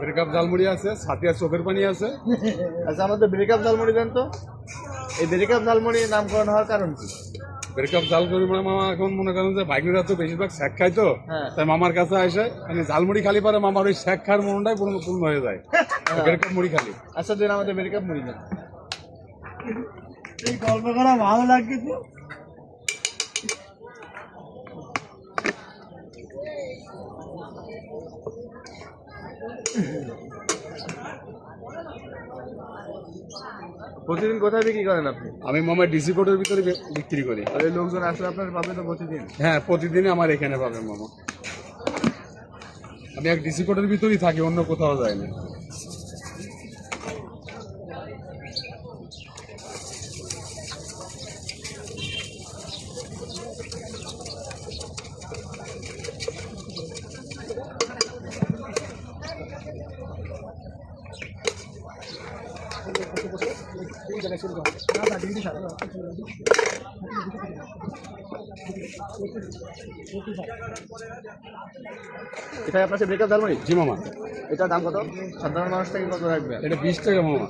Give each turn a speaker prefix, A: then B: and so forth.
A: Breakup jhalmuri আছে, সাথে চোখের পানি আছে।
B: আচ্ছা, আমাদের ব্রেকআপ ঝালমুড়ি দেন তো। এই ব্রেকআপ ঝালমুড়ির নামকরণ হওয়ার কারণ কি?
A: ব্রেকআপ ঝালমুড়ি মানে মামা এখন মনে করেন যে বাইকরা তো বেশিরভাগ শ্যাক খায় তো, তাই মামার কাছে আসে মানে ঝালমুড়ি খালি পারে মামার ওই শ্যাক খাওয়ার মনটাই পূর্ণ হয়ে যায়। ব্রেকআপ মুড়ি খালি।
B: আচ্ছা দিন আমাদের ব্রেকআপ মুড়ি দেন।
C: এই গল্প করা ভালো লাগছে তো।
B: প্রতিদিন কোথায় বিক্রি করেন আপনি?
A: আমি মামা ডিসি কোর্টের ভিতরে বিক্রি করি।
B: আর এই লোকজন আসলে আপনার পাবে তো প্রতিদিন?
A: হ্যাঁ, প্রতিদিনই আমার এখানে পাবেন মামা। আমি এক ডিসি কোর্টের ভিতরেই থাকি, অন্য কোথাও যাই না।
B: এটাই আপনার সে ব্রেকআপ ঝালমুড়ি?
A: জি মামা।
B: এটার দাম কত? সাধারণ মানুষ থেকে কত রাখবে?
A: এটা 20 টাকা মামা।